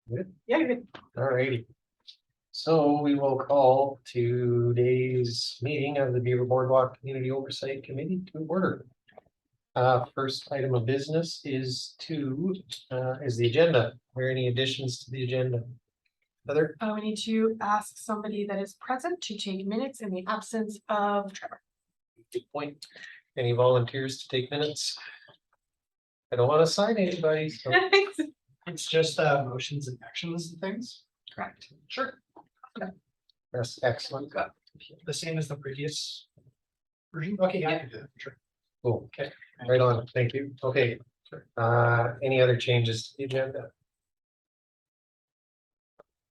Good. Yeah, you're good. All righty. So we will call today's meeting of the Beaver Boardwalk Community Oversight Committee to order. First item of business is the agenda. Are there any additions to the agenda? Heather? We need to ask somebody that is present to take minutes in the absence of Trevor. Good point. Any volunteers to take minutes? I don't want to sign anybody, so. It's just motions and actions and things. Correct. Sure. That's excellent. The same as the previous version. Okay, yeah, I can do that. Sure. Cool. Okay. Right on. Thank you. Okay. Any other changes to the agenda?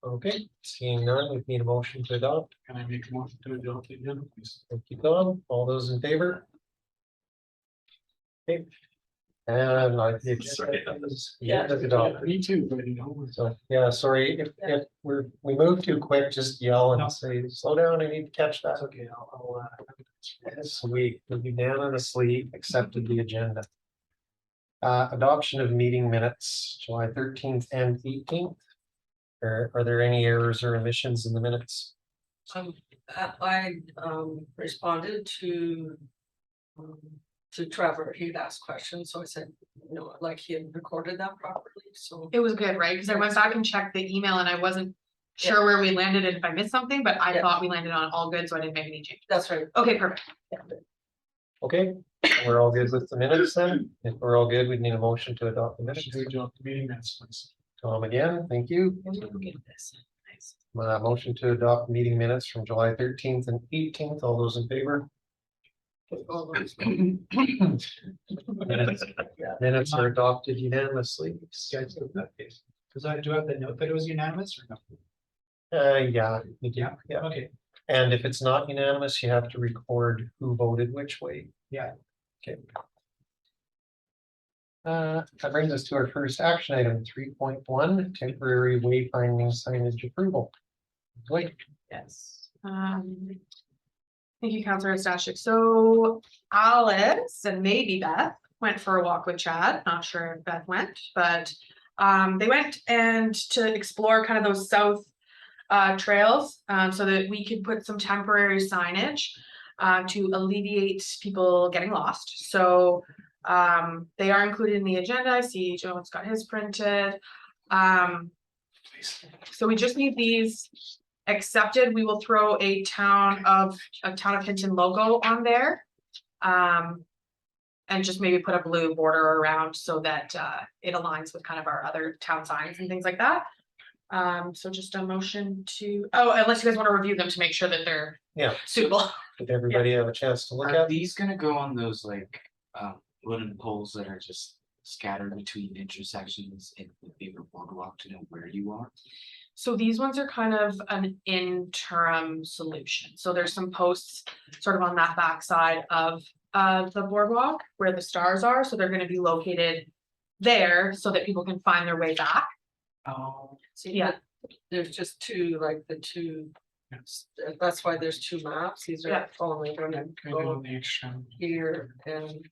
Okay, seeing none, we need a motion to adopt. Can I make a motion to adopt the agenda, please? Thank you, Tom. All those in favor? Okay. And I think. Sorry. Yeah, that's adopted. Me too, but you know. So, yeah, sorry, if we move too quick, just yell No. and say, slow down, I need to catch that. That's okay. I'll Yes, we unanimously accepted the agenda. Adoption of meeting minutes, July 13th and 18th. Are there any errors or omissions in the minutes? I responded to Trevor. He'd asked questions, so I said, you know, like he had recorded that properly, so. It was good, right? Because I went back and checked the email and I wasn't sure where we landed and if I missed something, but I thought we landed on all good, so I didn't make any changes. That's right. Okay, perfect. Okay, we're all good with the minutes then? If we're all good, we need a motion to adopt the minutes. to adopt the meeting minutes, please. Tom again, thank you. Nice. Motion to adopt meeting minutes from July 13th and 18th. All those in favor? Minutes are adopted unanimously. Guys, because I do have the note that it was unanimous or no? Yeah, you do. Yeah. Okay. And if it's not unanimous, you have to record who voted which way. Yeah. Okay. That brings us to our first action item, 3.1, temporary wayfinding signage approval. Wait. Yes. Thank you, Councilor Stashik. So Alice and maybe Beth went for a walk with Chad. Not sure if Beth went, but they went and to explore kind of those south trails so that we could put some temporary signage to alleviate people getting lost. So they are included in the agenda. I see Joan's got his printed. So we just need these accepted. We will throw a town of Hinton logo on there. And just maybe put a blue border around so that it aligns with kind of our other town signs and things like that. So just a motion to, unless you guys want to review them to make sure that they're suitable. Did everybody have a chance to look Are at? these gonna go on those like wooden poles that are just scattered between intersections in the Beaver Boardwalk to know where you are? So these ones are kind of an interim solution. So there's some posts sort of on that backside of the boardwalk where the stars are. So they're going to be located there so that people can find their way back. Oh, See, Yeah. there's just two, like the two, that's why there's two maps. These Yeah. are only gonna can I go go on the extra? here and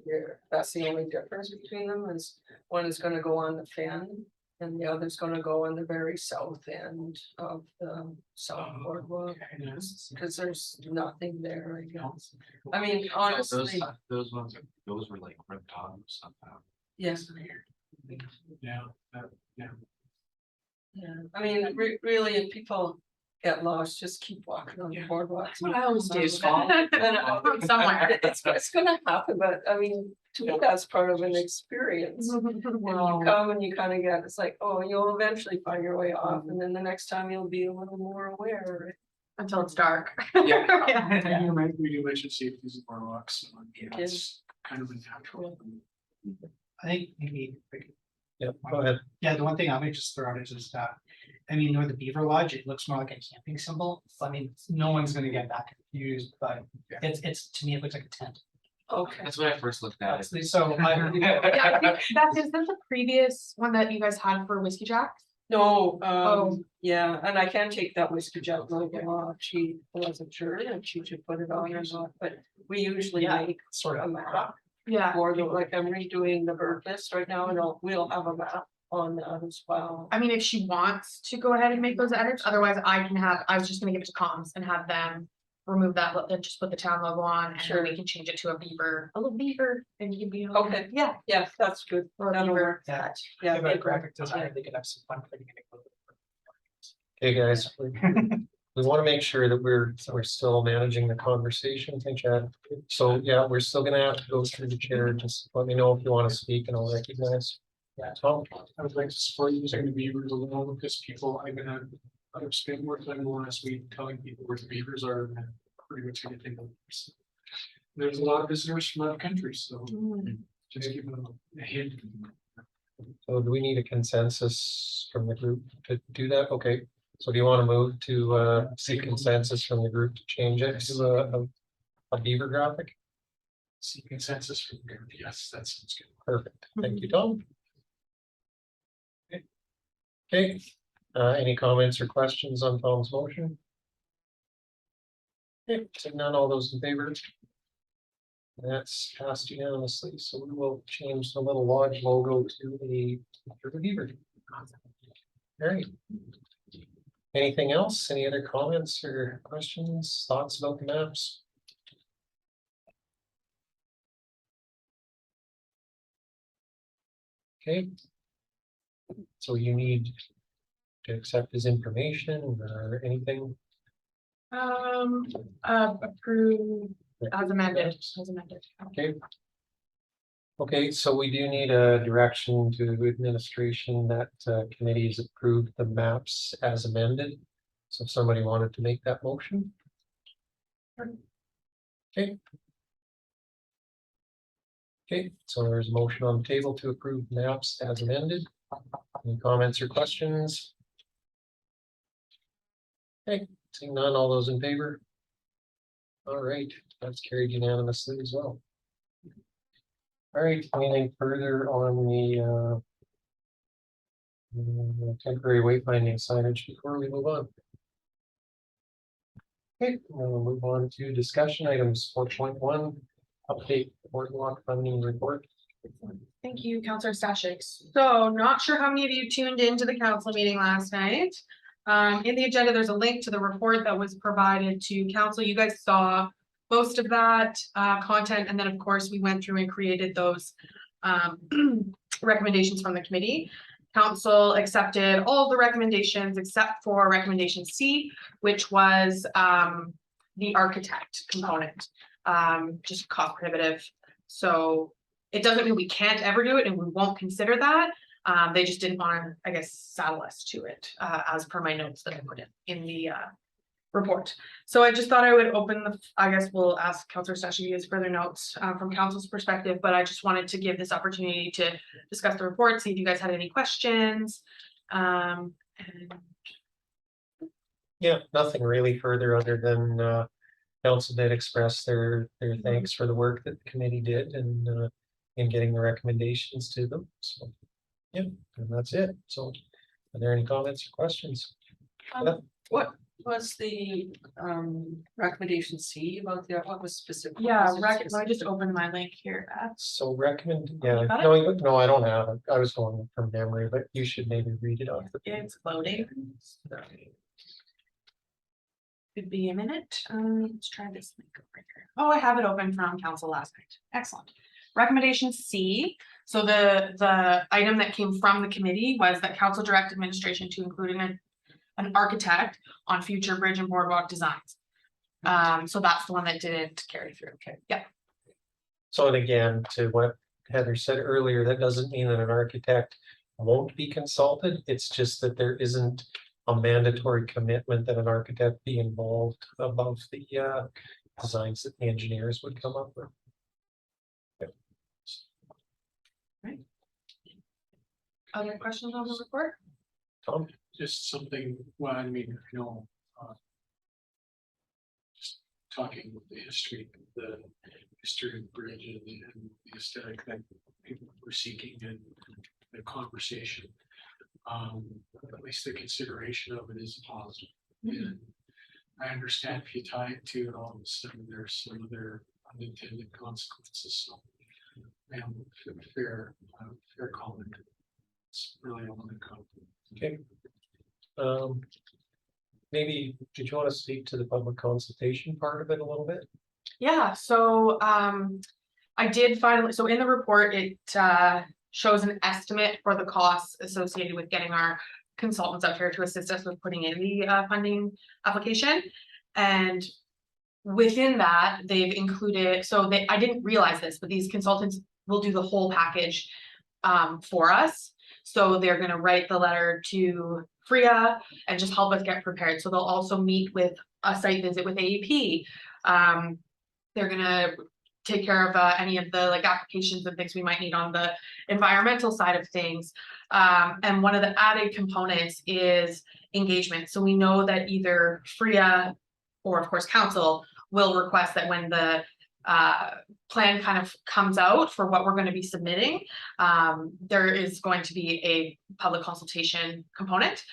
here. That's the only difference between them is one is gonna go on the fin and the other's gonna go on the very south end of the south boardwalk. Because there's nothing there, I guess. I mean, honestly, Those ones are, those were like ripped off somehow. yes. Yeah. Yeah, I mean, really, if people get lost, just keep walking on the Yeah. boardwalk. I always do. Somewhere. It's gonna happen, but I mean, to me, that's part of an experience. When you come and you kind of get, it's like, oh, you'll eventually find your way off, and then the next time you'll be a little more aware. Until it's dark. Yeah. Yeah. And you might, we do mention safeties and boardwalks. So Yeah. it's kind of a natural. I think maybe. Yep, go ahead. Yeah, the one thing I might just throw out is just I mean, with the Beaver Lodge, it looks more like a camping symbol. So, I mean, no one's gonna get that confused, but it's to me, it looks like a tent. Okay. That's when I first looked at it. So Yeah, I think Beth, is that the previous one that you guys had for Whiskey Jacks? No, Oh. yeah, and I can take that whiskey jet logo off. She wasn't sure if she should put it on or not, but we usually Yeah. make sort of a map. Yeah. For the, like, I'm redoing the bird list right now and we'll have a map on that as well. I mean, if she wants to go ahead and make those edits, otherwise I was just gonna give it to comms and have them remove that, and just put the town logo on, and Sure. then we can change it to a beaver, a little beaver, and you can be. Okay. Yeah, Yeah, that's good. or a That'll beaver. work. Yeah. Yeah. If a graphic designer, they could have some fun putting it. Okay, guys, we want to make sure that we're still managing the conversation. Thank Chad. So, yeah, we're still gonna have to go through the chair. Just let me know if you want to speak and I'll recognize. Yeah. Tom, I would like to support using the beavers alone because people, I've spent more time last week telling people where the beavers are and pretty much anything else. There's a lot of visitors from other countries, so just give them a hint. so do we need a consensus from the group to do that? Okay, so do you want to move to seek consensus from the group to change it to a beaver graphic? See consensus from there. Yes, that sounds good. Perfect. Thank you, Tom. Okay, any comments or questions on Tom's motion? Okay, seeing none, all those in favor? That's passed unanimously, so we will change the little lodge logo to the beaver. All right. Anything else? Any other comments or questions, thoughts about the maps? Okay. So you need to accept his information or anything? Approve as amended, Okay. Okay, so we do need a direction to administration that committees approve the maps as amended. So if somebody wanted to make that motion. Okay. Okay, so there's a motion on the table to approve maps as amended. Any comments or questions? Okay, seeing none, all those in favor? All right, that's carried unanimously as well. All right, anything further on the temporary wayfinding signage before we move on? Okay, we'll move on to discussion items 4.1, update Boardwalk funding report. Thank you, Councillor Stashik. So not sure how many of you tuned into the council meeting last night. In the agenda, there's a link to the report that was provided to council. You guys saw most of that content, and then of course we went through and created those recommendations from the committee. Council accepted all of the recommendations except for recommendation C, which was the architect component, just cost prohibitive. So it doesn't mean we can't ever do it and we won't consider that. They just didn't want to, I guess, saddle us to it as per my notes that I put in the report. So I just thought I would open the, I guess we'll ask Councillor Stashik to use further notes from council's perspective, but I just wanted to give this opportunity to discuss the report, see if you guys had any questions. And Yeah, nothing really further other than council did express their thanks for the work that the committee did and in getting the recommendations to them. So, yeah, and that's it. So, are there any comments or questions? What was the recommendation C about what was specific? yeah, was it let me just open my link here. So recommend, You yeah, got no, I don't have it. I was going from memory, but you should maybe read it off the. It's loading. Could be a minute. Let's try this link over here. Oh, I have it open from council last night. Excellent. Recommendation C. So the item that came from the committee was that council direct administration to include an architect on future bridge and boardwalk designs. So that's the one that didn't carry through. Okay. Yeah. So and again, to what Heather said earlier, that doesn't mean that an architect won't be consulted. It's just that there isn't a mandatory commitment that an architect be involved above the designs that the engineers would come up with. Right. Other questions on the report? Tom? Just something, well, I mean, you know, just talking with the history of the bridge and the aesthetic that people were seeking in the conversation. At least the consideration of it is positive. And I understand if you tie it to it, all of a sudden there's some other unintended consequences. So, fair comment. It's really only come. Okay. Maybe, did you want to speak to the public consultation part of it a little bit? Yeah, so I did finally, so in the report, it shows an estimate for the costs associated with getting our consultants out here to assist us with putting in the funding application. And within that, they've included, I didn't realize this, but these consultants will do the whole package for us. So they're gonna write the letter to FRIA and just help us get prepared. So they'll also meet with a site visit with AEP. They're gonna take care of any of the like applications and things we might need on the environmental side of things. And one of the added components is engagement. So we know that either FRIA or of course council will request that when the plan kind of comes out for what we're going to be submitting, there is going to be a public consultation component.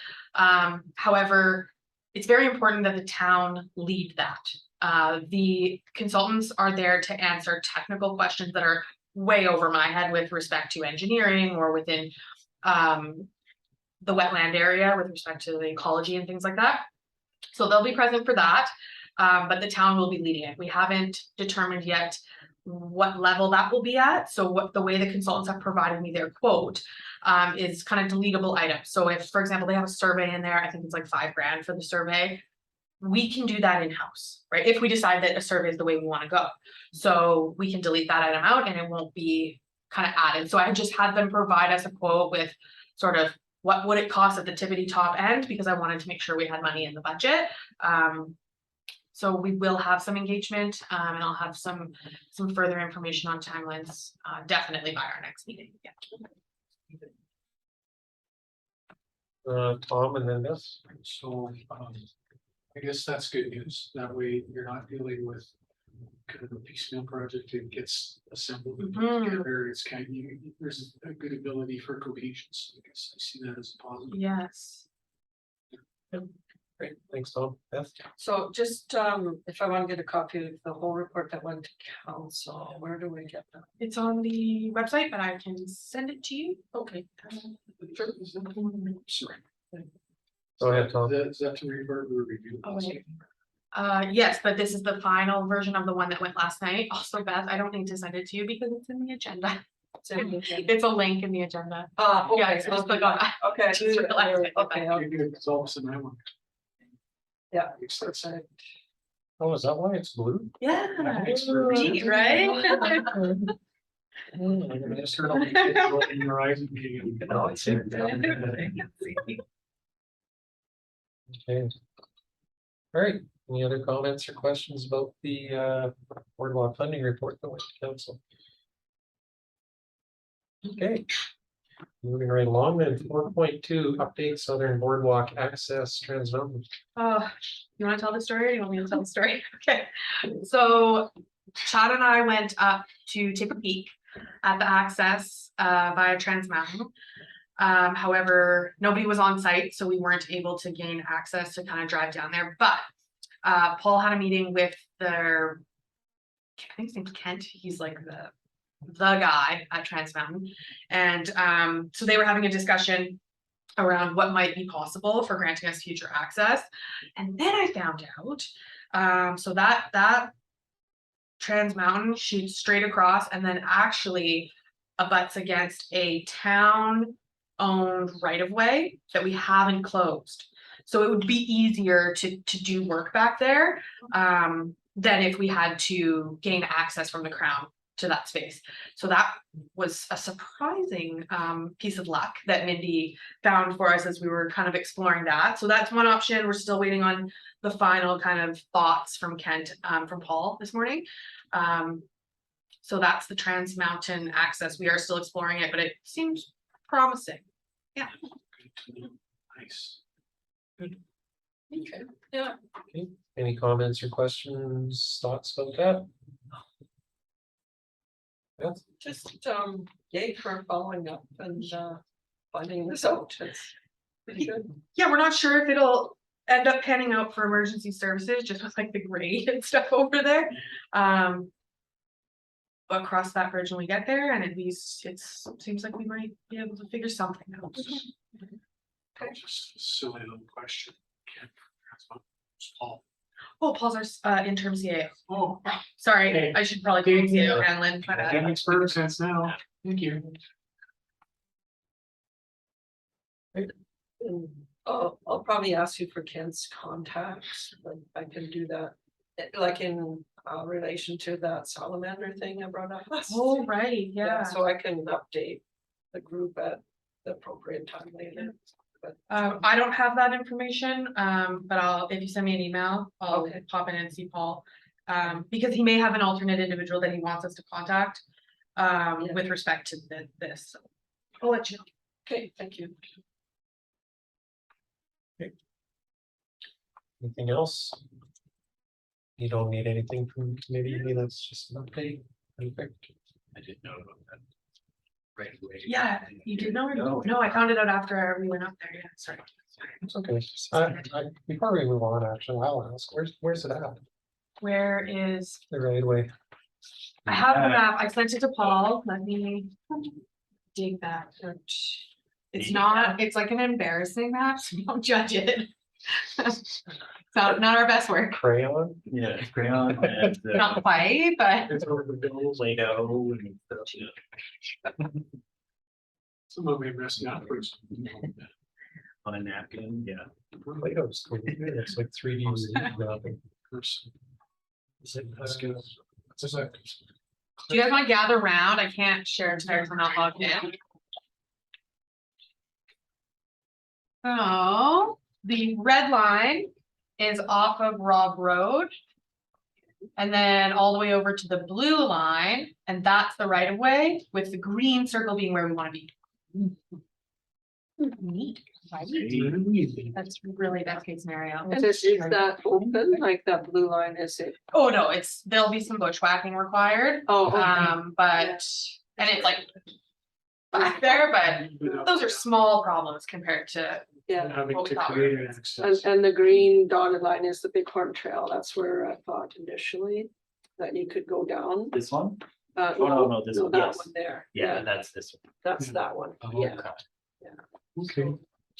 However, it's very important that the town lead that. The consultants are there to answer technical questions that are way over my head with respect to engineering or within the wetland area with respect to the ecology and things like that. So they'll be present for that, but the town will be leading it. We haven't determined yet what level that will be at. So what the way the consultants have provided me their quote is kind of deletable items. So if, for example, they have a survey in there, I think it's like $5,000 for the survey. We can do that in-house, right? If we decide that a survey is the way we want to go. So we can delete that item out and it won't be kind of added. So I just had them provide us a quote with sort of what would it cost at the tippity top end, because I wanted to make sure we had money in the budget. So we will have some engagement and I'll have some further information on timelines definitely by our next meeting. Yeah. Tom and then this. So, I guess that's good news. That way you're not dealing with kind of a piecemeal project. It gets assembled and put Mhm. together. It's kind of, there's a good ability for cohesion. So I guess I see that as a positive. Yes. Great, thanks, Tom. Beth? So just, if I want to get a copy of the whole report that went to council, where do we get that? It's on the website, but I can send it to you. Okay. Sorry. Go ahead, Tom. Is that to revert or review? Oh, wait. Yes, but this is the final version of the one that went last night. Also, Beth, I don't need to send it to you because it's in the agenda. It's a link in the agenda. Okay. Yeah, so just click on that. Okay. Just realize it. Okay, You're good results in that one. yeah. Makes sense. Oh, is that why it's blue? Yeah, Thanks neat, right? I just heard all the kids rolling their eyes at me. No, it's here. Okay. All right, any other comments or questions about the boardwalk funding report that went to council? Okay. Moving right along then, 4.2 update Southern Boardwalk access Trans Mountain. You want to tell the story or you want me to tell the story? Okay, so Chad and I went up to take a peek at the access via Trans Mountain. However, nobody was on site, so we weren't able to gain access to kind of drive down there. But Paul had a meeting with their, I think his name's Kent. He's like the guy at Trans Mountain, and so they were having a discussion around what might be possible for granting us future access. And then I found out, so that Trans Mountain shoots straight across and then actually abuts against a town owned right of way that we haven't closed. So it would be easier to do work back there than if we had to gain access from the Crown to that space. So that was a surprising piece of luck that Mindy found for us as we were kind of exploring that. So that's one option. We're still waiting on the final kind of thoughts from Kent, from Paul this morning. So that's the Trans Mountain access. We are still exploring it, but it seems promising. Yeah. Nice. Okay, yeah. Okay, any comments or questions, thoughts about that? Yeah. Just, yay for following up and, finding this out. It's pretty good. Yeah, we're not sure if it'll end up panning out for emergency services, just with like the grade and stuff over there. across that bridge when we get there, and at least seems like we might be able to figure something out. Just a silly little question. Can't ask what was Paul. Oh, Paul's our interim CAO. Oh, Sorry, Okay. I should probably call Yeah. CAO Hanlon. that makes perfect sense now. Thank you. I'll probably ask you for Kent's contacts, but I can do that. Like in relation to that salamander thing I brought up. Oh, right, yeah. So I can update the group at the appropriate time later. But I don't have that information, but if you send me an email, I'll Okay. pop in and see Paul. Because he may have an alternate individual that he wants us to contact, Yeah. with respect to this. I'll let you know. okay, thank you. Anything else? You don't need anything from the committee, that's just an update. Perfect. I didn't know about that. Right away. Yeah, you did know? No, I found it out after we went up there, yeah, sorry. It's okay. Before we move on, actually, I'll ask, where's it at? Where is, The right way. I have the map, I sent it to Paul, let me dig that out. It's not, it's like an embarrassing map, so don't judge it. It's not our best work, Crayon? Yeah, crayon and. not quite, but It's over the bills. Play-Doh and stuff, you know. Some of me messing up. On a napkin, yeah. Play-Doh's cool. It's like 3D wrapping. That's good. That's a do you guys want to gather around? I can't share entires, I'm not logged in. So, the red line is off of Rob Road. And then all the way over to the blue line, and that's the right of way, with the green circle being where we want to be. Neat, right? That's really best case scenario. Is that open, like that blue line, is it? Oh, no, there'll be some bushwhacking required, Oh, okay. but, and it's like back there, but those are small problems compared to, Yeah, Having to create an access. and the green dotted line is the Bighorn Trail, that's where I thought initially that you could go down. This one? Oh, no, this one, that yes. one there. Yeah, that's this one. That's that one, Oh, yeah, Okay.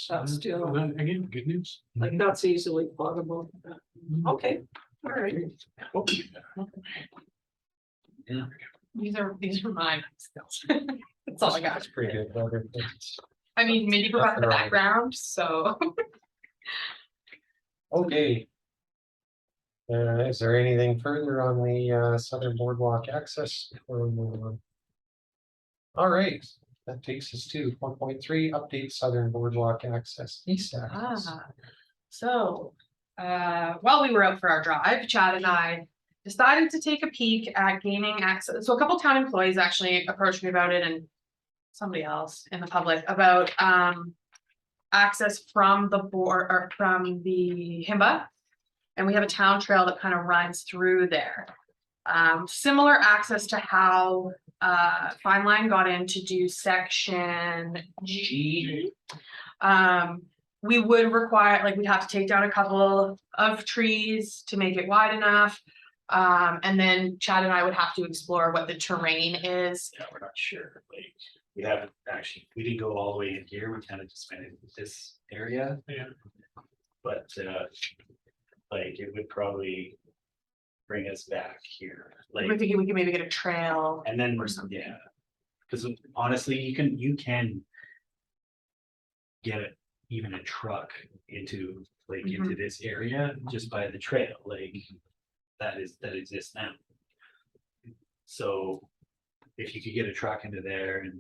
that's still, Well, then, again, good news. like, that's easily plotable. Okay, all right. Yeah. these are mine. That's all I got. That's pretty good. Better. I mean, Mindy provided the Nothing wrong. background, so. Okay. Is there anything further on the Southern Boardwalk access before we move on? All right, that takes us to 1.3 update Southern Boardwalk access east access. So, while we were out for our drive, Chad and I decided to take a peek at gaining access. So a couple town employees actually approached me about it, and somebody else in the public about access from the board or from the Himba. And we have a town trail that kind of runs through there. Similar access to how Fine Line got in to do section G. We would require, like, we'd have to take down a couple of trees to make it wide enough. And then Chad and I would have to explore what the terrain is. Yeah, we're not sure, like, we haven't actually, we didn't go all the way in here, we kind of just went in this area. Yeah. But, like, it would probably bring us back here, We're like, thinking we could maybe get a trail. and then we're some, yeah. Cause honestly, you can get even a truck into, like, into this area just by the trail, like, that exists now. So if you could get a truck into there and,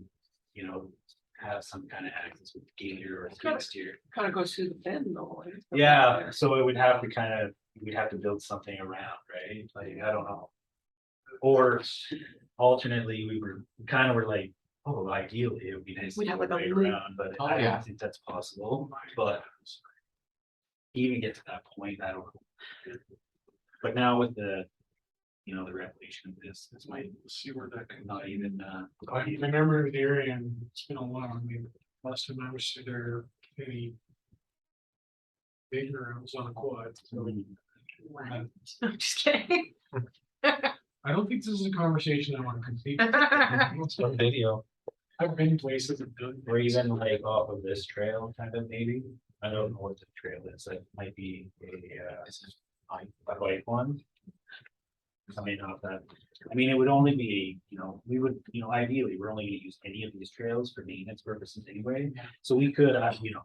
you know, have some kind of access with gator or skid steer. Kind of goes through the bend though. right? Yeah, so it would have to we'd have to build something around, right? Like, I don't know. Or alternately, we kind of were like, oh, ideally, it would be nice to We'd have go like a right loop. around, but Oh, I yeah. don't think that's possible, but even get to that point, I don't know. But now with the, you know, the revelation of this might See where that can. not even, I remember the area and it's been a while. I mean, last time I was there, any. Bigger, I was on a quad. So I'm just kidding. I don't think this is a conversation I want to complete. It's one video. I've been places and done. Or even like off of this trail, kind of maybe, I don't know what the trail is, it might be a white one. Coming off that, I mean, it would only be, we would, ideally, we're only gonna use any of these trails for maintenance purposes anyway. So we could,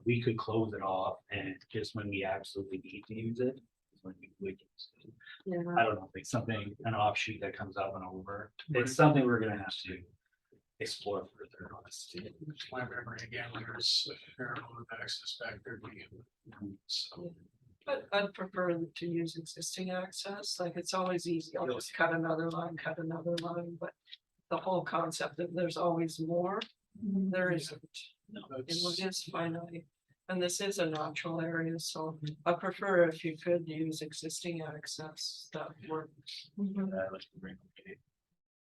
we could close it off and just when we absolutely need to use it, is when we would use it. Yeah. I don't know, like something, an offshoot that comes up and over, it's something we're gonna have to explore further, honestly. My memory again, there's a fair amount of access back there. So. But I'd prefer to use existing access, like it's always easy, I'll just cut another line, but the whole concept of there's always more, there isn't. It is finite, and this is a natural area, so I prefer if you could use existing access that works. I'd like to bring it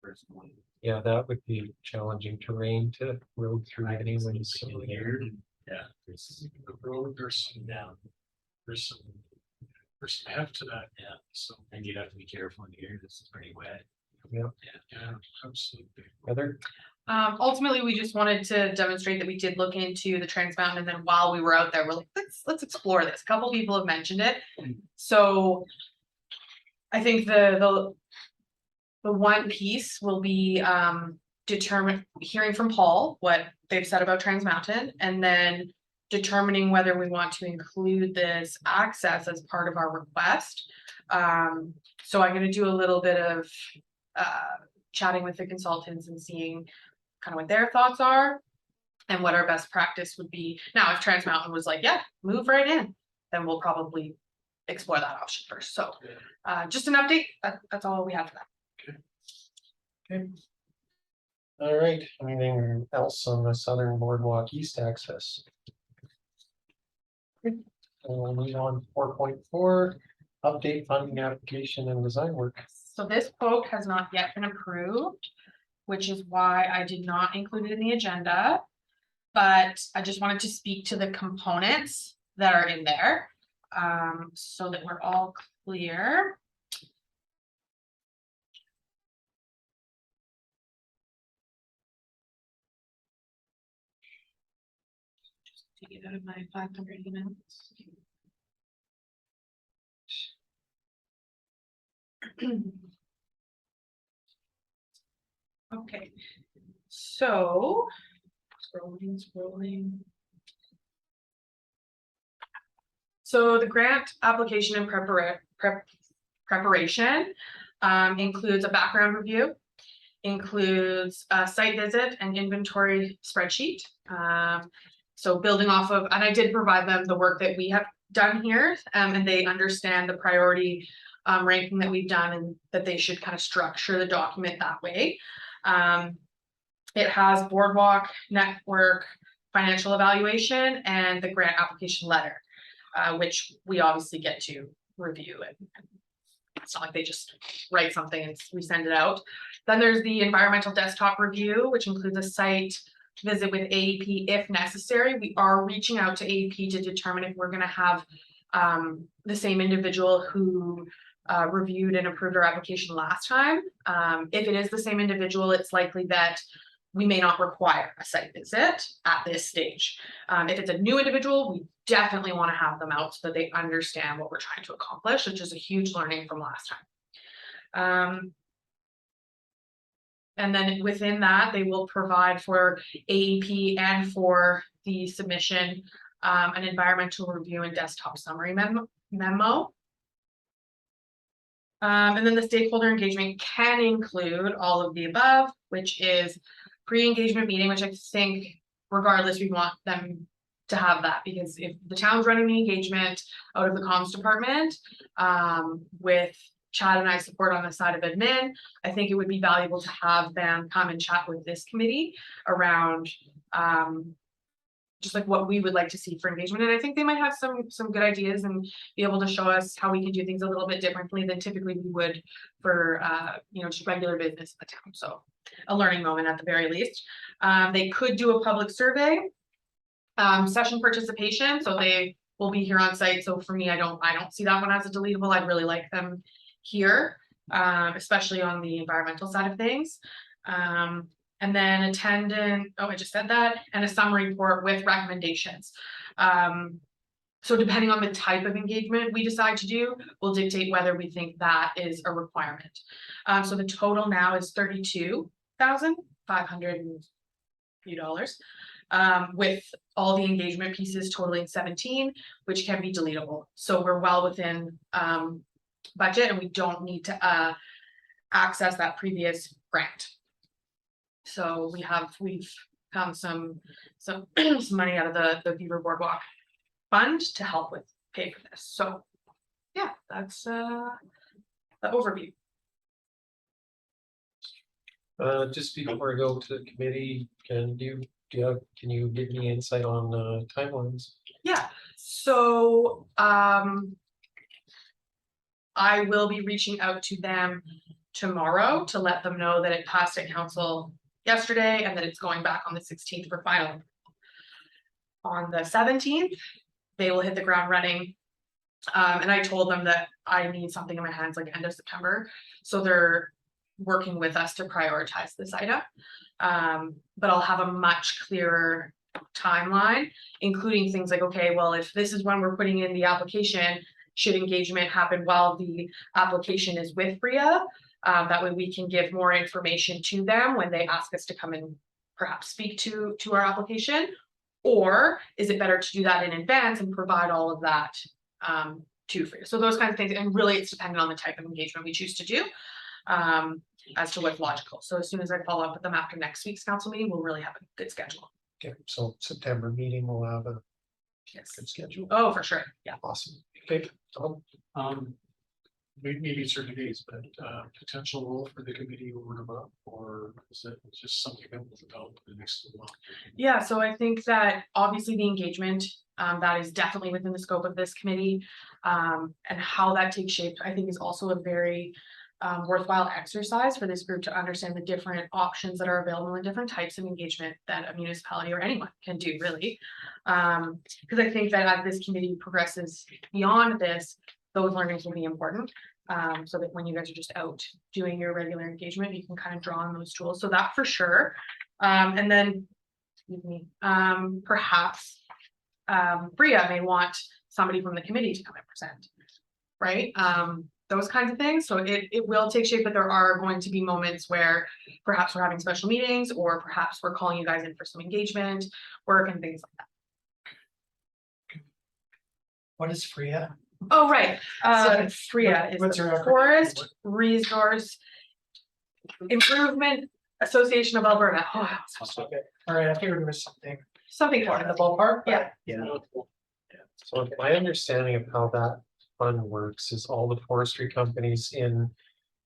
personally. Yeah, that would be challenging terrain to road through anyway, so. Here, yeah, there's The road, there's some down, there's some heft to that, yeah, so, and you'd have to be careful in here, this is pretty wet. yeah, absolutely. Heather? Ultimately, we just wanted to demonstrate that we did look into the Trans Mountain, and then while we were out there, we're like, let's explore this. A couple people have mentioned it. So I think the one piece will be hearing from Paul what they've said about Trans Mountain, and then determining whether we want to include this access as part of our request. So I'm going to do a little bit of chatting with the consultants and seeing kind of what their thoughts are and what our best practice would be. Now, if Trans Mountain was like, yeah, move right in, then we'll probably explore that option first. So just an update. That's all we have for that. Okay. All right, anything else on the Southern Boardwalk East access? Okay, we'll move on 4.4, update funding application and design work. So this quote has not yet been approved, which is why I did not include it in the agenda. But I just wanted to speak to the components that are in there, so that we're all clear. Just take it out of my 500 emails. Okay, so scrolling. So the grant application and preparation includes a background review, includes a site visit and inventory spreadsheet. So building off of, and I did provide them the work that we have done here, and they understand the priority ranking that we've done, and that they should kind of structure the document that way. It has Boardwalk, network, financial evaluation, and the grant application letter, which we obviously get to review. And it's not like they just write something and we send it out. Then there's the environmental desktop review, which includes a site visit with AEP if necessary. We are reaching out to AEP to determine if we're going to have the same individual who reviewed and approved our application last time. If it is the same individual, it's likely that we may not require a site visit at this stage. If it's a new individual, we definitely want to have them out so that they understand what we're trying to accomplish, which is a huge learning from last time. And then within that, they will provide for AEP and for the submission an environmental review and desktop summary memo. And then the stakeholder engagement can include all of the above, which is pre-engagement meeting, which I think regardless, we want them to have that, because if the town's running the engagement out of the comms department, with Chad and I support on the side of admin, I think it would be valuable to have them come and chat with this committee around just like what we would like to see for engagement. And I think they might have some good ideas and be able to show us how we can do things a little bit differently than typically we would for just regular business in the town. So a learning moment at the very least. They could do a public survey, session participation, so they will be here on site. So for me, I don't see that one as a deletable. I'd really like them here. especially on the environmental side of things. And then attendant, oh, I just said that, and a summary report with recommendations. So depending on the type of engagement we decide to do, will dictate whether we think that is a requirement. So the total now is $32,500 and few dollars, with all the engagement pieces totaling 17, which can be deletable. So we're well within budget, and we don't need to access that previous grant. So we've found some some money out of the Beaver Boardwalk fund to help with pay for this. So yeah, that's the overview. Just before I go to the committee, can you give me insight on timelines? Yeah, so I will be reaching out to them tomorrow to let them know that it passed at council yesterday and that it's going back on the 16th for final. On the 17th, they will hit the ground running. And I told them that I need something in my hands like end of September. So they're working with us to prioritize this item. But I'll have a much clearer timeline, including things like, okay, well, if this is when we're putting in the application, should engagement happen while the application is with FRIA? That way we can give more information to them when they ask us to come and perhaps speak to our application. Or is it better to do that in advance and provide all of that to FRIA? So those kinds of things, and really it's dependent on the type of engagement we choose to do. As to what's logical. So as soon as I follow up with them after next week's council meeting, we'll really have a good schedule. Okay, so September meeting will have a Yes. good schedule. Oh, for sure. Yeah. Awesome. Okay. Maybe certain days, but potential role for the committee over and above, or is it just something that will develop in the next little while? Yeah, so I think that obviously the engagement that is definitely within the scope of this committee, and how that takes shape, I think is also a very worthwhile exercise for this group to understand the different options that are available and different types of engagement that a municipality or anyone can do, really. Because I think that as this committee progresses beyond this, those learnings will be important. So that when you guys are just out doing your regular engagement, you can kind of draw on those tools. So that for sure. And then, excuse me, perhaps FRIA may want somebody from the committee to come and present, right? Those kinds of things. So it will take shape, but there are going to be moments where perhaps we're having special meetings, or perhaps we're calling you guys in for some engagement work and things like that. What is FRIA? Oh, right. FRIA what's is your the acronym? Forest Resource Improvement Association of Alberta. Oh, Okay. All right, I figured there was something in for the it. ballpark. but- Yeah. Yeah. So my understanding of how that fund works is all the forestry companies in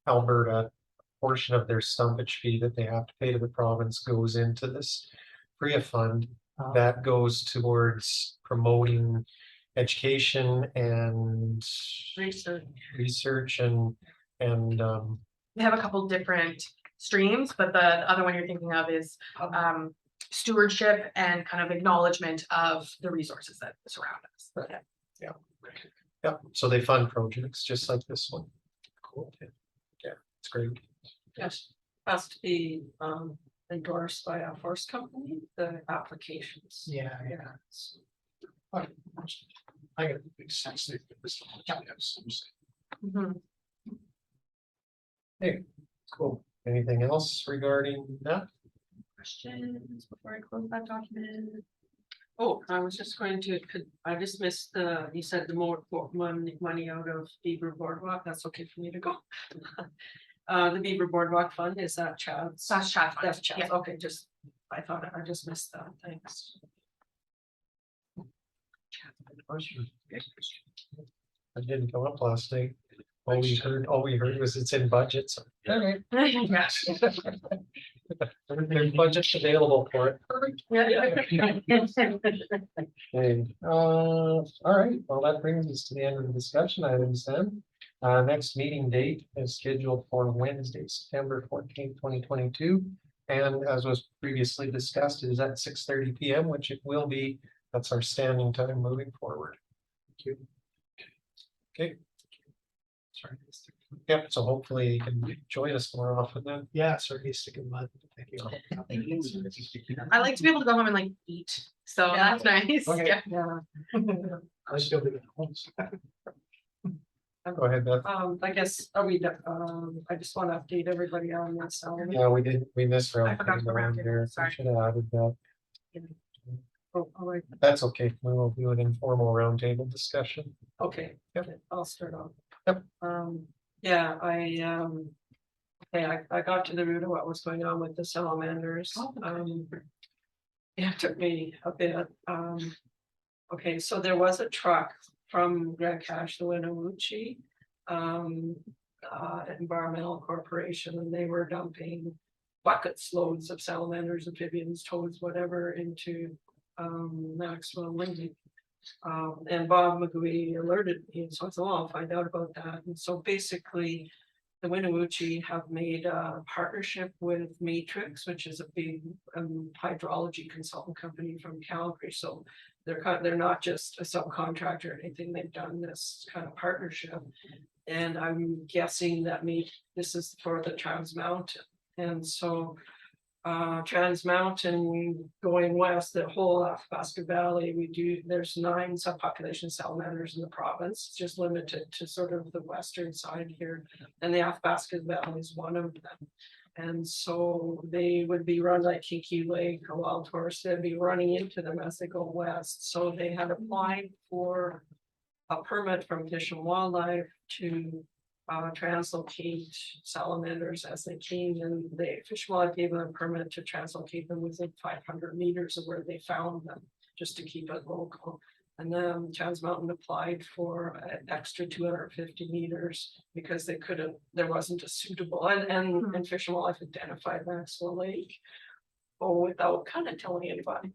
Alberta, portion of their stumpage fee that they have to pay to the province goes into this FRIA fund that goes towards promoting education and research and We have a couple different streams, but the other one you're thinking of is stewardship and kind of acknowledgement of the resources that surround us. Right. yeah, so they fund projects just like this one. Cool. Yeah, it's great. Yes, has to be endorsed by a forest company, the applications. Yeah. I got a big sense that this. Mhm. Cool. Anything else regarding that? Questions before I close that document? Oh, I was just going to, I just missed you said the more money out of Beaver Boardwalk, that's okay for me to go. The Beaver Boardwalk Fund, is that Chad's? That's chat fund. That's Chad's, Yeah. okay, I thought I just missed that, thanks. I didn't come up last night. All we heard was it's in budget. So. Okay. Yeah. There's budget available for it. Okay, all right, well, that brings us to the end of the discussion items then. Next meeting date is scheduled for Wednesday, September 14th, 2022. And as was previously discussed, it is at 6:30 p.m., which it will be. That's our standing time moving forward. Thank you. Okay. Sorry. Yep, so hopefully you can join us more often then. Yeah, sorry, sticking mud. Thank you. I like to be able to go home and like eat, so Yeah. that's nice. Okay. Yeah. Yeah. I still do it. Go ahead, Beth. I guess, I just want to update everybody on this. Yeah, we missed I forgot round the around roundtable, here. We sorry. should have added that. Oh, all right, That's okay. We will do an informal roundtable discussion. okay, Yep. okay, I'll start off. Yep. Yeah, I got to the root of what was going on with the salamanders. Oh, okay. Yeah, it took me a bit. Okay, so there was a truck from Grand Cache, the Winnemucci Environmental Corporation, and they were dumping buckets loads of salamanders, amphibians, toads, whatever, into Maxwell Lake. And Bob McGuee alerted me, so I thought, oh, I'll find out about that. And so basically, the Winnemucci have made a partnership with Matrix, which is a big hydrology consultant company from Calgary. So they're not just a subcontractor or anything. They've done this kind of partnership, and I'm guessing that this is for the Trans Mountain, and so. Trans Mountain going west, the whole Athabasca Valley, there's 9 subpopulation salamanders in the province, just limited to sort of the western side here. And the Athabasca Valley is one of them. And so they would be run like Kiki Lake or Wild Horse, they'd be running into them as they go west. So they had applied for a permit from Fish and Wildlife to translocate salamanders as they came, and the Fish and Wildlife gave them a permit to translocate them within 500 meters of where they found them, just to keep it local. And then Trans Mountain applied for an extra 250 meters because there wasn't a suitable, and Fish and Wildlife identified Maxwell Lake. Without kind of telling anybody.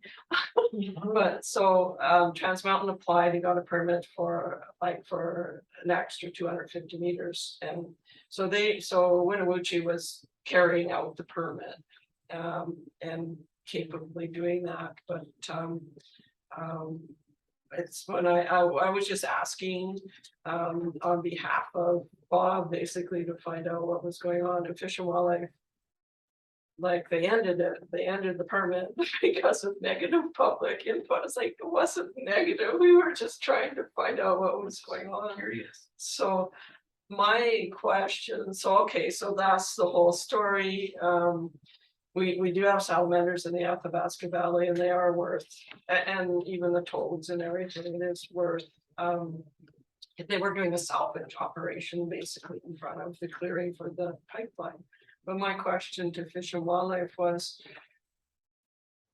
But so Trans Mountain applied and got a permit for an extra 250 meters. And so Winnemucci was carrying out the permit and capably doing that. But it's when I was just asking on behalf of Bob, basically, to find out what was going on in Fish and Wildlife. Like they ended the permit because of negative public input. It's like, it wasn't negative. We were just trying to find out what was going on. So my question, so that's the whole story. We do have salamanders in the Athabasca Valley, and they are worth, and even the toads and everything is worth. They were doing a salvage operation basically in front of the clearing for the pipeline. But my question to Fish and Wildlife was,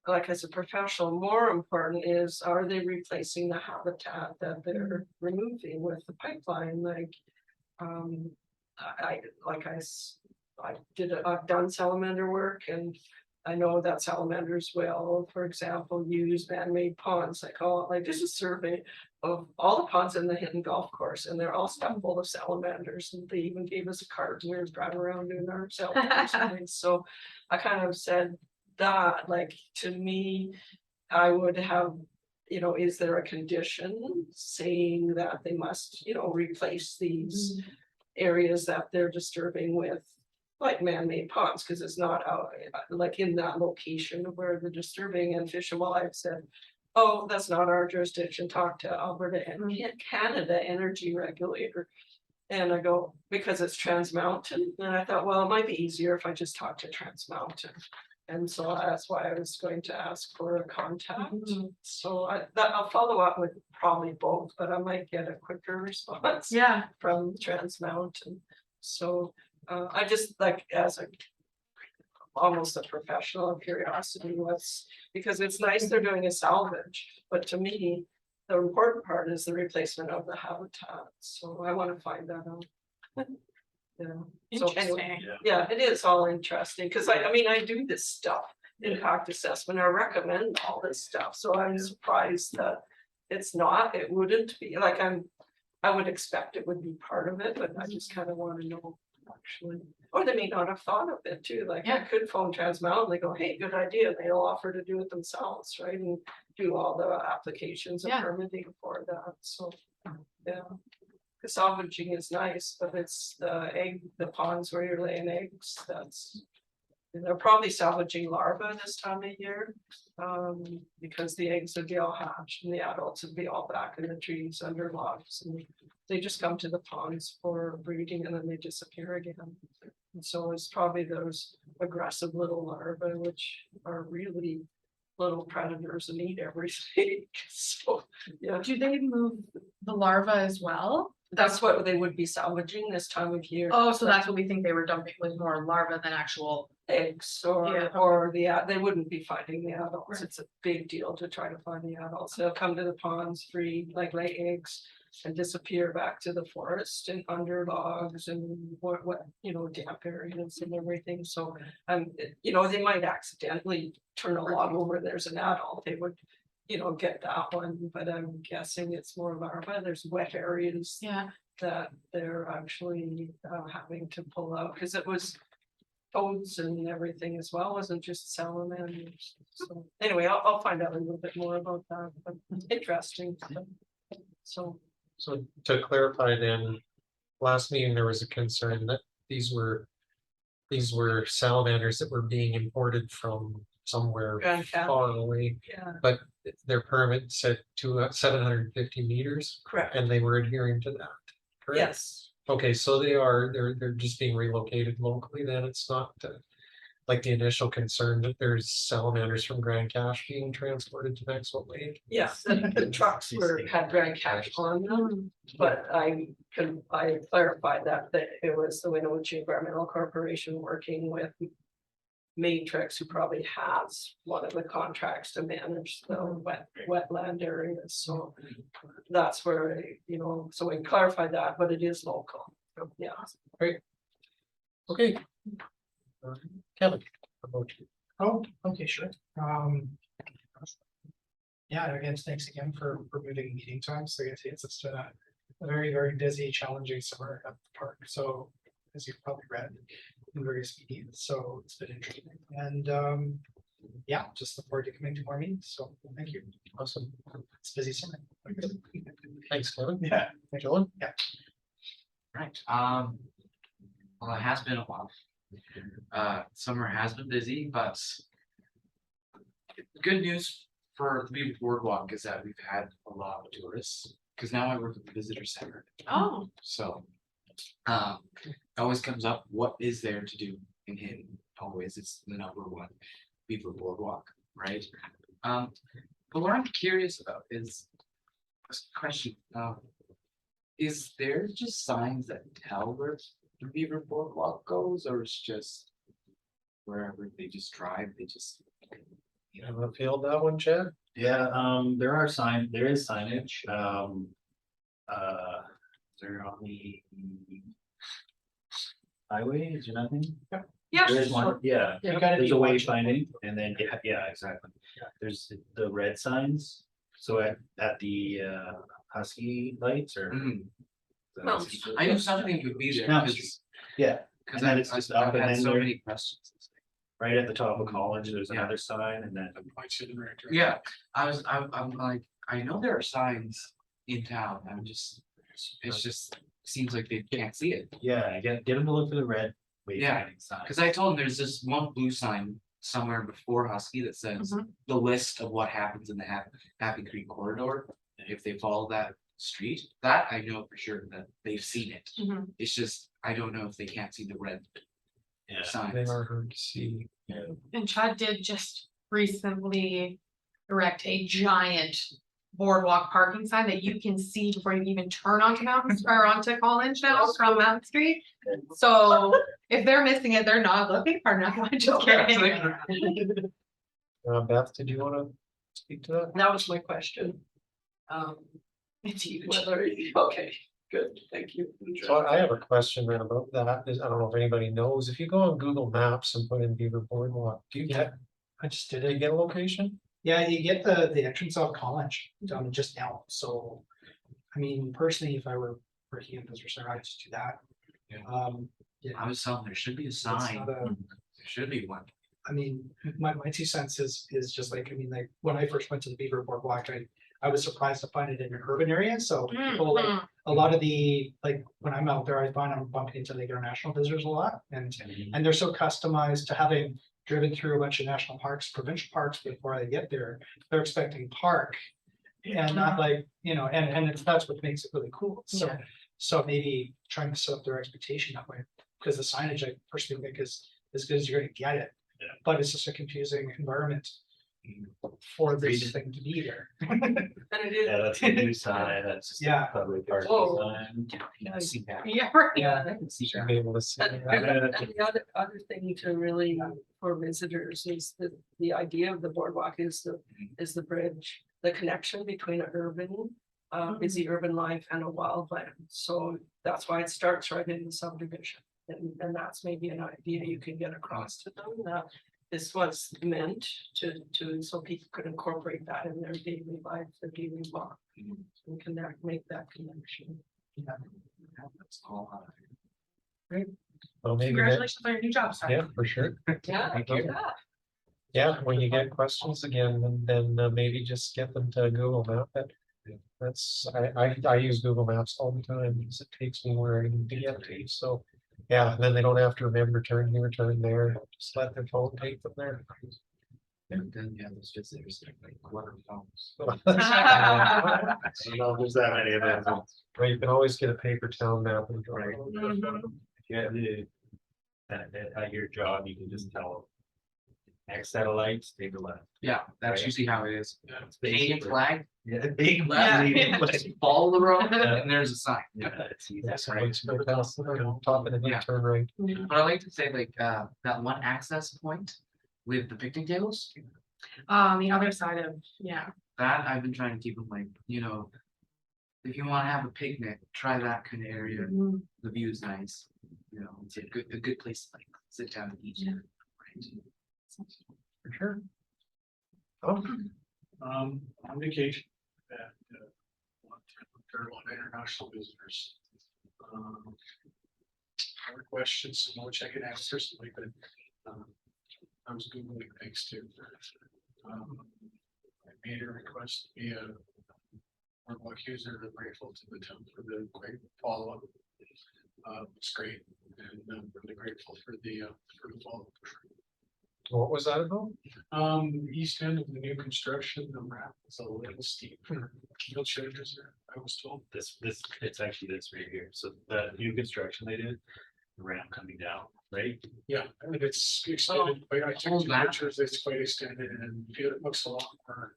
like, as a professional, more important is, are they replacing the habitat that they're removing with the pipeline? Like, I've done salamander work, and I know that salamanders will, for example, use man-made ponds. Like there's a survey of all the ponds in the Hinton golf course, and they're all stuck full of salamanders. And they even gave us a cart, and we were driving around doing our salamanders. So I kind of said that, like, to me, I would have, is there a condition saying that they must, replace these areas that they're disturbing with, like, man-made ponds, because it's not out like in that location where they're disturbing. And Fish and Wildlife said, oh, that's not our jurisdiction, talk to Alberta and Canada Energy Regulator. And I go, because it's Trans Mountain. And I thought, well, it might be easier if I just talk to Trans Mountain. And so that's why I was going to ask for a contact. So I'll follow up with probably both, but I might get a quicker response from Trans Mountain. So I just, like, as almost a professional curiosity, because it's nice they're doing a salvage, but to me, the important part is the replacement of the habitat. So I want to find that out. Yeah. So anyway, yeah, it is all interesting, because I mean, I do this stuff in impact assessment. I recommend all this stuff. So I'm surprised that it wouldn't be, like, I would expect it would be part of it, but I just kind of want to know, actually. Or they may not have thought of it too. Like, I could phone Trans Mountain, they go, hey, good idea. They'll offer to do it themselves, right? And do all the applications and permitting for that. So, yeah. the salvaging is nice, but it's the ponds where you're laying eggs, and they're probably salvaging larvae this time of year. Because the eggs would be all hatched and the adults would be all back in the trees under logs, and they just come to the ponds for breeding and then they disappear again. And so it's probably those aggressive little larvae, which are really little predators and eat everything. So, yeah, Do they move the larva as well? that's what they would be salvaging this time of year. Oh, so that's what we think they were dumping, was more larva than actual. Eggs Yeah. or they wouldn't be finding the adults. It's a big deal to try to find the adults. They'll come to the ponds, breed, like lay eggs and disappear back to the forest and under logs and what, damp areas and everything. So, they might accidentally turn a log over, there's an adult, they would, get that one, but I'm guessing it's more larva. There's wet areas Yeah. that they're actually having to pull out, because it was toads and everything as well, wasn't just salamanders. So anyway, I'll find out a little bit more about that, but interesting. So, to clarify then, last meeting, there was a concern that these were salamanders that were being imported from somewhere Grand Canyon. far away, yeah, but their permit said to 750 meters, correct. and they were adhering to that. Correct? Yes, Okay, so they're just being relocated locally, then it's not like the initial concern that there's salamanders from Grand Cache being transported to Maxwell Lake. yes, the trucks had Grand Cache on them, but I clarified that it was the Winnemucci Environmental Corporation working with Matrix, who probably has one of the contracts to manage the wetland areas, so that's where, so we clarified that, but it is local, yeah. Okay. Kevin, how about you? Oh, okay, sure. Yeah, again, thanks again for moving meeting times. So I guess it's just a very, very busy, challenging summer at the park. So as you've probably read in various meetings, so it's been interesting. And yeah, just look forward to coming to more meetings. So thank you. Awesome. It's busy summer. Thanks, Kevin. Yeah. Joel? Yeah. Right, well, it has been a while. Summer has been busy, but good news for the Beaver Boardwalk is that we've had a lot of tourists, because now I work at the visitor center, Oh, so. It always comes up, what is there to do in Hinton? Always, it's the #1 Beaver Boardwalk, right? But what I'm curious about is this question, is there just signs that tell where the Beaver Boardwalk goes, or it's just wherever they just drive, they just. You have a field that one, Chad? Yeah, there is signage, they're on the highway, is there nothing? yeah, There is one, sure. yeah, You gotta there's be a watching. wayfinding, and then, yeah, exactly. There's the red signs, so at the Husky lights or. Mhm. Well, I knew something would be there, No, because Yeah, because and then I've it's just I've up and had then so there- many questions. right at the top of college, there's Yeah. another sign, and then. Points in the right direction. Yeah, I'm like, I know there are signs in town, it's just, seems like they can't see it. Yeah, get them to look for the red Yeah, wayfinding sign. Cause I told him there's this one blue sign somewhere before Husky that says the list of what happens in the Happy Creek corridor. If they follow that street, that I know for sure that they've seen it. Mhm. It's just, I don't know if they can't see the red Yeah. They signs. are hard to see. And Chad did just recently erect a giant boardwalk parking sign that you can see before you even turn onto Mountain or onto Collins now from Mountain Street. So if they're missing it, they're not looking hard enough. I'm just kidding. Beth, did you wanna speak to that? That was my question. It's huge. Whether, okay, good, thank you. So I have a question then about that, is, I don't know if anybody knows, if you go on Google Maps and put in Beaver Boardwalk, do you get, I just did do you it. get a location? Yeah, you get the entrance of college done just now. So, I mean, personally, if I were working in visitor center, I'd just do that. Yeah. Yeah, I was telling, there should be a it's sign, not a- there should be one. I mean, my 2 cents is just like, I mean, like, when I first went to the Beaver Boardwalk, I I was surprised to find it in an urban area, so people like, Mhm. a lot of the, like, when I'm out there, I find I'm bumping into the international visitors a lot, and they're so customized to having driven through a bunch of national parks, provincial parks before they get there, they're expecting park. And not like, you know, and that's what makes it really cool, so, Yeah. so maybe trying to set up their expectation that way, because the signage I personally think is as good as you're gonna get it. Yeah. But it's just a confusing environment for this thing to be there. And it is. Yeah, that's a new sign, that's just Yeah. a public parking Oh. sign. I see that. Yeah, right. Yeah. I can see Should that. be able to see And that. and the other thing to really, for visitors, is the idea of the boardwalk is the bridge, the connection between an urban, busy urban life and a wildland. So that's why it starts right in the subdivision. And that's maybe an idea you can get across to them, that this was meant to, so people could incorporate that in their daily life, their daily walk. And connect, make that connection. That's all. Well, maybe that, Congratulations on your new job, Sarah. yeah, for sure. Yeah, Thank you. yeah. Yeah, when you get questions again, then maybe just get them to Google Map it. That's, I use Google Maps all the time, because it takes me where I need to get to, so. Yeah, then they don't have to remember turn here, turn there, just let their phone take them there. And then, yeah, those visitors, they're like, what are phones? I don't know if there's that many of them. Well, you can always get a paper town map and draw it. Mhm. If you have to, at your job, you can just tell. X satellites, take a left. Yeah, that's Right. usually how it is. It's Canadian basically- flag, Yeah, big Yeah. left. follow the road, and there's a sign. Yeah, it's easy. Yeah, so once you go past the top of the Yeah. hill, turn right. But I like to say like, that one access point with the picnic tables, On the other side of, yeah. that I've been trying to keep them like, you know. If you wanna have a picnic, try that kind of area, Mhm. the view is nice, you know, it's a good place to like sit down and eat. Yeah. Right. For sure. Oh, On vacation. And, there are a lot of international visitors. Hard questions, which I can ask personally, but I was Googling things too. I made a request to be a boardwalk user, I'm grateful to the town for the great follow-up. It's great, and I'm really grateful for the follow-up. what was that about? The east end of the new construction, the ramp is a little steep for wheelchairs, I was told. This, it's actually this right here, so the new construction they did, the ramp coming down, right? Yeah, and it's extended, but I took two that. pictures, it's quite extended and it looks a lot more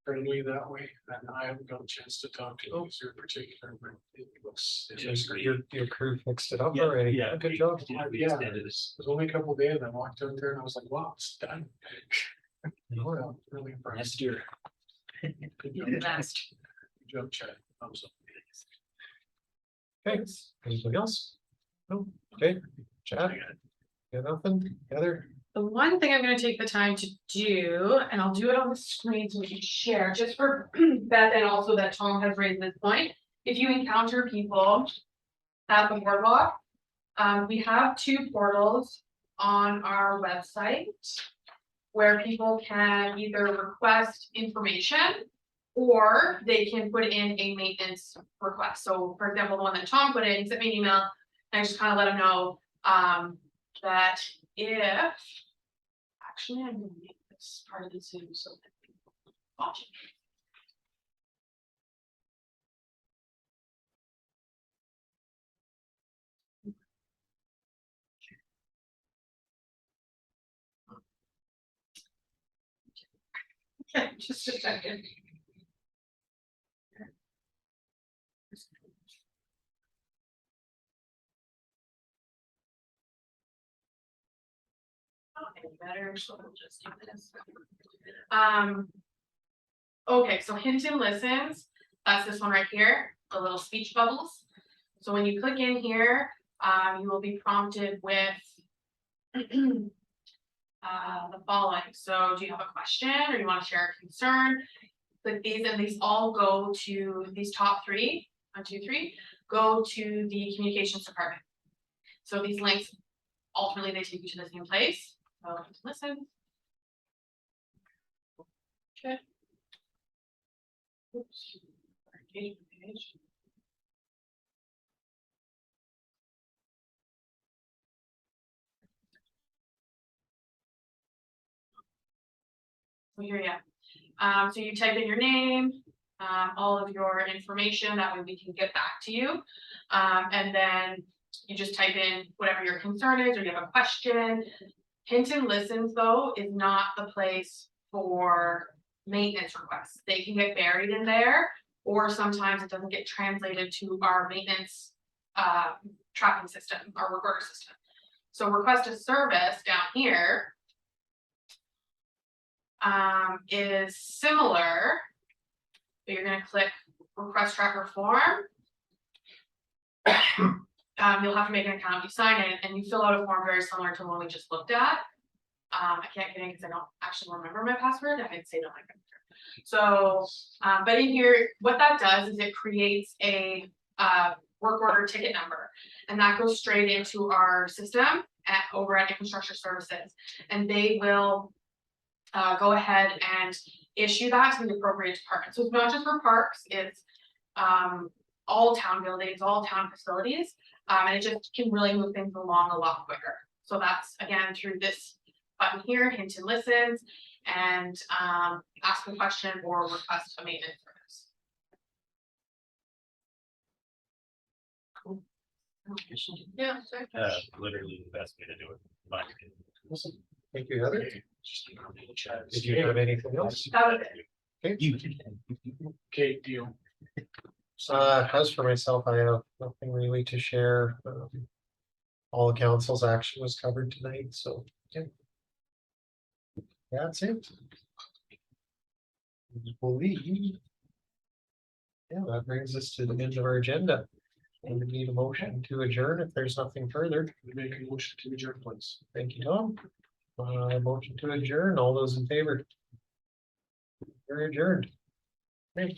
friendly that way. And I haven't got a chance to talk to the user in particular, but it looks great. Your crew fixed it up Yeah, already. yeah. Good job. Yeah, we Yeah. extended it. It was only a couple of days, I walked out there and I was like, wow, it's done. Yeah. Really impressed. Next year. Good job, Best. Good job, Chad. Thumbs up. Thanks. Anything else? No, okay, Chad, got nothing, Heather? The one thing I'm gonna take the time to do, and I'll do it on the screen so we can share, just for Beth, and also that Tom has raised this point. If you encounter people at the boardwalk, we have 2 portals on our website where people can either request information or they can put in a maintenance request. So for example, the one that Tom put in, he sent me an email, and I just kind of let him know that if actually I'm gonna make this part of the Zoom so that people watch it. Okay, just a second. Okay, better, so we'll just do this. Okay, so Hinton listens, that's this one right here, the little speech bubbles. So when you click in here, you will be prompted with the following. So do you have a question or you want to share a concern? Click these, and these all go to these top 3, 1, 2, 3, go to the communications department. So these links, ultimately they take you to the same place. So listen. Okay. Oops. Engagement page. So here, yeah. So you type in your name, all of your information, that way we can get back to you. And then you just type in whatever your concern is, or you have a question. Hinton Listens, though, is not the place for maintenance requests. They can get buried in there, or sometimes it doesn't get translated to our maintenance tracking system, our work order system. So request a service down here is similar, but you're going to click request tracker form. You'll have to make an account, you sign in, and you fill out a form very similar to the one we just looked at. I can't get in because I don't actually remember my password. I had saved it on my computer. So, but in here, what that does is it creates a work order ticket number, and that goes straight into our system over at Infrastructure Services, and they will go ahead and issue that to the appropriate department. So it's not just for parks, it's all town buildings, all town facilities, and it just can really move things along a lot quicker. So that's again through this button here, Hinton Listens, and ask a question or request a maintenance service. Cool. Yeah. Literally the best way to do it. in my opinion. Awesome. Thank you, Heather. Just a couple of chats. Did you have anything else? That was it. Okay, deal. As for myself, I have nothing really to share. All the council's action was covered tonight, so yeah. That's it. I believe. Yeah, that brings us to the end of our agenda. And we need a motion to adjourn if there's nothing further. We make a motion to adjourn, please. Thank you, Tom. Motion to adjourn. All those in favor? We're adjourned. Thank you.